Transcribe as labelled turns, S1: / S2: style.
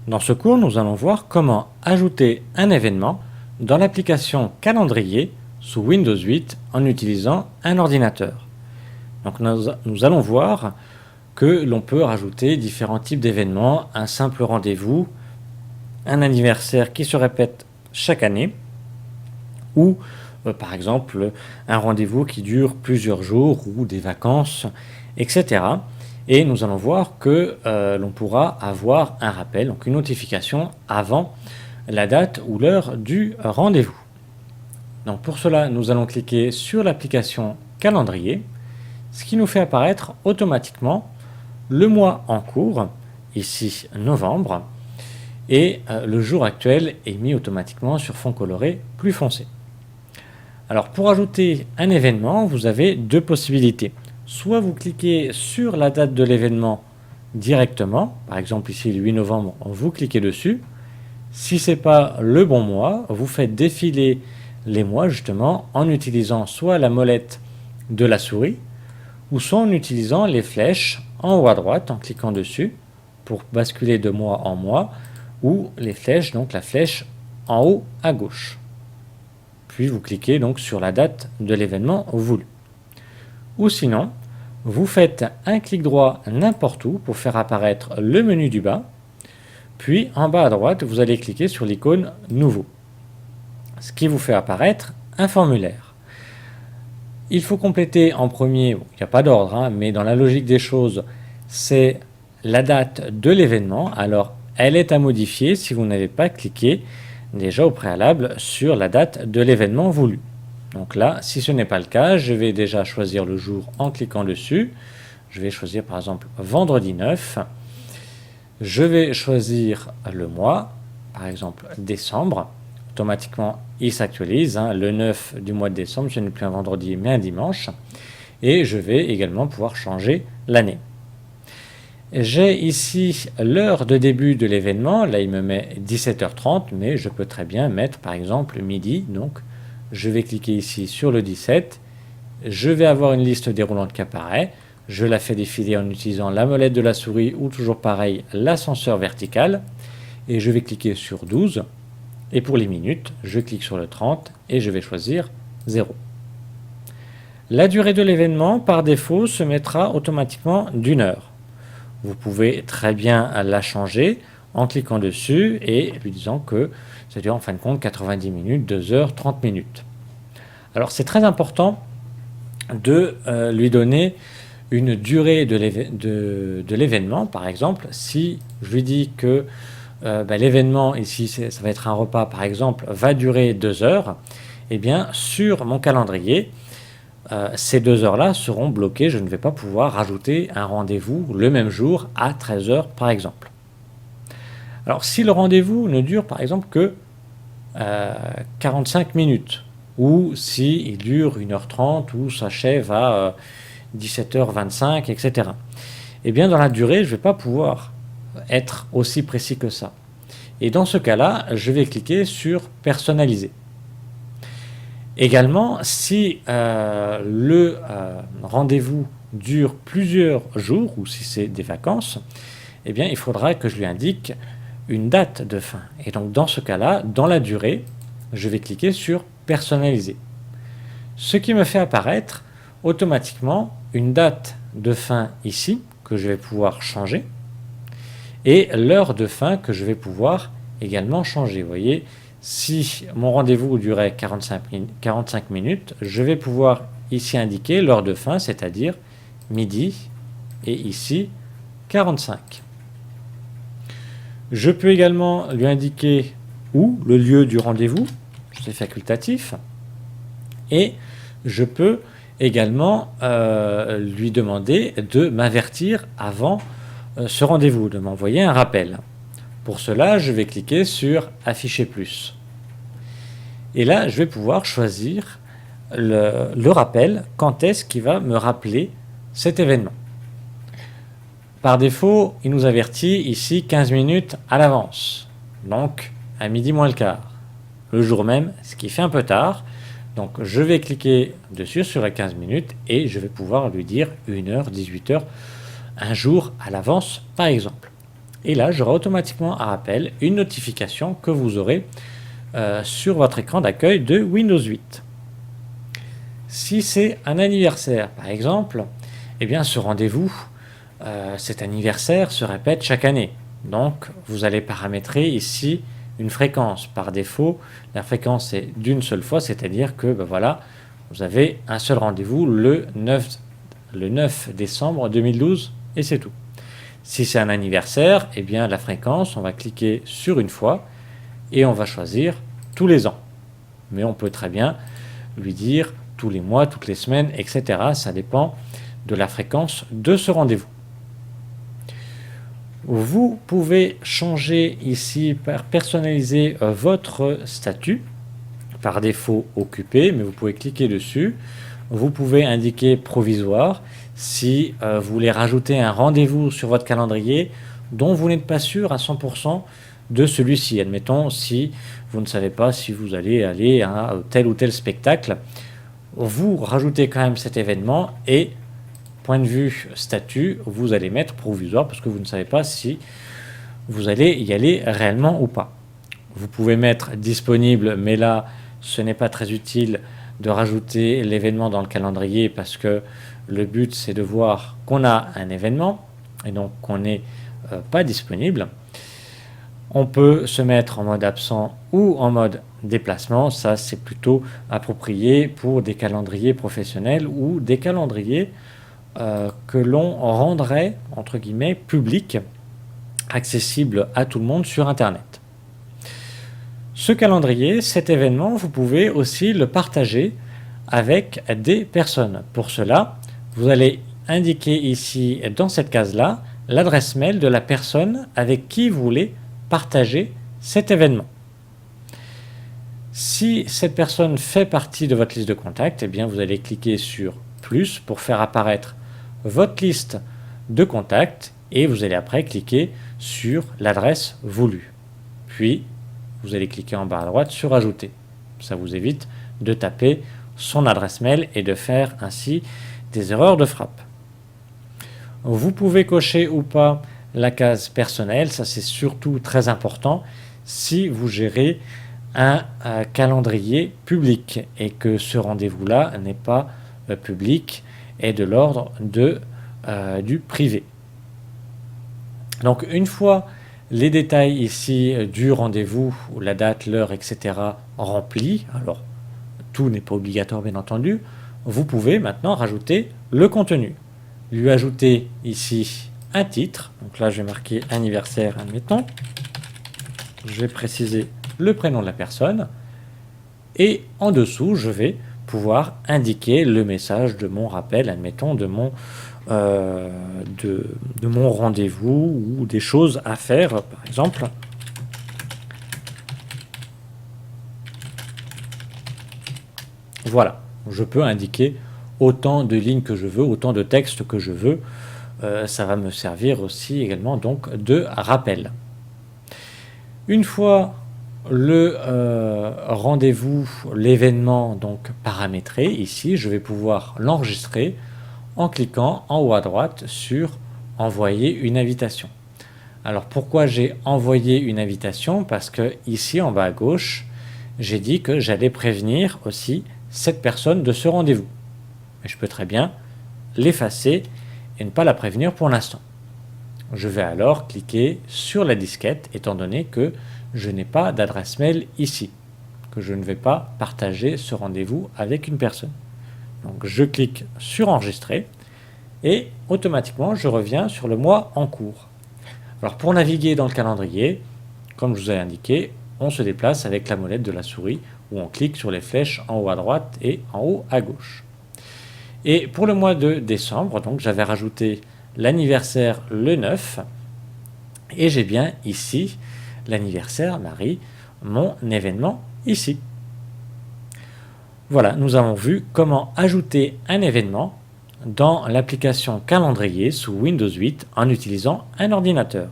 S1: Dans ce cours, nous allons voir comment ajouter un événement dans l'application Calendrier sous Windows 8 en utilisant un ordinateur. Donc nous allons voir que l'on peut rajouter différents types d'événements, un simple rendez-vous, un anniversaire qui se répète chaque année, ou par exemple un rendez-vous qui dure plusieurs jours ou des vacances, etc. Et nous allons voir que l'on pourra avoir un rappel, donc une notification avant la date ou l'heure du rendez-vous. Donc pour cela, nous allons cliquer sur l'application Calendrier, ce qui nous fait apparaître automatiquement le mois en cours, ici novembre, et le jour actuel est mis automatiquement sur fond coloré plus foncé. Alors pour ajouter un événement, vous avez deux possibilités. Soit vous cliquez sur la date de l'événement directement, par exemple ici le 8 novembre, vous cliquez dessus. Si ce n'est pas le bon mois, vous faites défiler les mois justement en utilisant soit la molette de la souris, ou soit en utilisant les flèches en haut à droite en cliquant dessus pour basculer de mois en mois, ou les flèches, donc la flèche en haut à gauche. Puis vous cliquez donc sur la date de l'événement voulu. Ou sinon, vous faites un clic droit n'importe où pour faire apparaître le menu du bas, puis en bas à droite, vous allez cliquer sur l'icône Nouveau, ce qui vous fait apparaître un formulaire. Il faut compléter en premier, il n'y a pas d'ordre, mais dans la logique des choses, c'est la date de l'événement. Alors, elle est à modifier si vous n'avez pas cliqué déjà au préalable sur la date de l'événement voulu. Donc là, si ce n'est pas le cas, je vais déjà choisir le jour en cliquant dessus. Je vais choisir par exemple vendredi 9. Je vais choisir le mois, par exemple décembre. Automatiquement, il s'actualise. Le 9 du mois de décembre, ce n'est plus un vendredi mais un dimanche. Et je vais également pouvoir changer l'année. J'ai ici l'heure de début de l'événement. Là, il me met 17h30, mais je peux très bien mettre par exemple midi. Donc, je vais cliquer ici sur le 17. Je vais avoir une liste déroulante qui apparaît. Je la fais défiler en utilisant la molette de la souris ou toujours pareil, l'ascenseur vertical. Et je vais cliquer sur 12. Et pour les minutes, je clique sur le 30 et je vais choisir 0. La durée de l'événement, par défaut, se mettra automatiquement d'1 heure. Vous pouvez très bien la changer en cliquant dessus et lui disant que ça dure en fin de compte 90 minutes, 2 heures, 30 minutes. Alors c'est très important de lui donner une durée de l'événement. Par exemple, si je lui dis que l'événement ici, ça va être un repas par exemple, va durer 2 heures, eh bien sur mon calendrier, ces 2 heures-là seront bloquées. Je ne vais pas pouvoir rajouter un rendez-vous le même jour à 13 heures par exemple. Alors si le rendez-vous ne dure par exemple que 45 minutes, ou s'il dure 1h30 ou s'achève à 17h25, etc. Eh bien dans la durée, je ne vais pas pouvoir être aussi précis que ça. Et dans ce cas-là, je vais cliquer sur personnaliser. Également, si le rendez-vous dure plusieurs jours ou si c'est des vacances, eh bien il faudra que je lui indique une date de fin. Et donc dans ce cas-là, dans la durée, je vais cliquer sur personnaliser. Ce qui me fait apparaître automatiquement une date de fin ici que je vais pouvoir changer et l'heure de fin que je vais pouvoir également changer. Vous voyez, si mon rendez-vous durait 45 minutes, je vais pouvoir ici indiquer l'heure de fin, c'est-à-dire midi, et ici 45. Je peux également lui indiquer où le lieu du rendez-vous, c'est facultatif, et je peux également lui demander de m'avertir avant ce rendez-vous, de m'envoyer un rappel. Pour cela, je vais cliquer sur Afficher plus. Et là, je vais pouvoir choisir le rappel, quand est-ce qu'il va me rappeler cet événement. Par défaut, il nous avertit ici 15 minutes à l'avance, donc à midi moins le quart, le jour même, ce qui fait un peu tard. Donc je vais cliquer dessus sur les 15 minutes et je vais pouvoir lui dire 1h, 18h, un jour à l'avance par exemple. Et là, j'aurai automatiquement un rappel, une notification que vous aurez sur votre écran d'accueil de Windows 8. Si c'est un anniversaire, par exemple, eh bien ce rendez-vous, cet anniversaire se répète chaque année. Donc, vous allez paramétrer ici une fréquence. Par défaut, la fréquence est d'une seule fois, c'est-à-dire que voilà, vous avez un seul rendez-vous le 9 décembre 2012 et c'est tout. Si c'est un anniversaire, eh bien la fréquence, on va cliquer sur une fois et on va choisir tous les ans. Mais on peut très bien lui dire tous les mois, toutes les semaines, etc. Ça dépend de la fréquence de ce rendez-vous. Vous pouvez changer ici, personnaliser votre statut, par défaut occupé, mais vous pouvez cliquer dessus. Vous pouvez indiquer provisoire si vous voulez rajouter un rendez-vous sur votre calendrier dont vous n'êtes pas sûr à 100% de celui-ci. Admettons, si vous ne savez pas si vous allez aller à tel ou tel spectacle, vous rajoutez quand même cet événement et point de vue statut, vous allez mettre provisoire parce que vous ne savez pas si vous allez y aller réellement ou pas. Vous pouvez mettre disponible, mais là, ce n'est pas très utile de rajouter l'événement dans le calendrier parce que le but, c'est de voir qu'on a un événement et donc qu'on n'est pas disponible. On peut se mettre en mode absent ou en mode déplacement. Ça, c'est plutôt approprié pour des calendriers professionnels ou des calendriers que l'on rendrait, entre guillemets, public, accessible à tout le monde sur Internet. Ce calendrier, cet événement, vous pouvez aussi le partager avec des personnes. Pour cela, vous allez indiquer ici, dans cette case-là, l'adresse mail de la personne avec qui vous voulez partager cet événement. Si cette personne fait partie de votre liste de contacts, eh bien vous allez cliquer sur plus pour faire apparaître votre liste de contacts et vous allez après cliquer sur l'adresse voulue. Puis, vous allez cliquer en bas à droite sur ajouter. Ça vous évite de taper son adresse mail et de faire ainsi des erreurs de frappe. Vous pouvez cocher ou pas la case personnelle, ça c'est surtout très important si vous gérez un calendrier public et que ce rendez-vous-là n'est pas public et de l'ordre du privé. Donc une fois les détails ici du rendez-vous, la date, l'heure, etc. remplis, alors tout n'est pas obligatoire bien entendu, vous pouvez maintenant rajouter le contenu. Lui ajouter ici un titre, donc là je vais marquer anniversaire, admettons, je vais préciser le prénom de la personne, et en dessous je vais pouvoir indiquer le message de mon rappel, admettons, de mon rendez-vous ou des choses à faire, par exemple. Voilà, je peux indiquer autant de lignes que je veux, autant de textes que je veux. Ça va me servir aussi également donc de rappel. Une fois le rendez-vous, l'événement donc paramétré, ici je vais pouvoir l'enregistrer en cliquant en haut à droite sur envoyer une invitation. Alors pourquoi j'ai envoyé une invitation? Parce que ici en bas à gauche, j'ai dit que j'allais prévenir aussi cette personne de ce rendez-vous. Mais je peux très bien l'effacer et ne pas la prévenir pour l'instant. Je vais alors cliquer sur la disquette étant donné que je n'ai pas d'adresse mail ici, que je ne vais pas partager ce rendez-vous avec une personne. Donc je clique sur enregistrer et automatiquement je reviens sur le mois en cours. Alors pour naviguer dans le calendrier, comme je vous ai indiqué, on se déplace avec la molette de la souris où on clique sur les flèches en haut à droite et en haut à gauche. Et pour le mois de décembre, donc j'avais rajouté l'anniversaire le 9 et j'ai bien ici l'anniversaire Marie, mon événement ici. Voilà, nous avons vu comment ajouter un événement dans l'application calendrier sous Windows 8 en utilisant un ordinateur.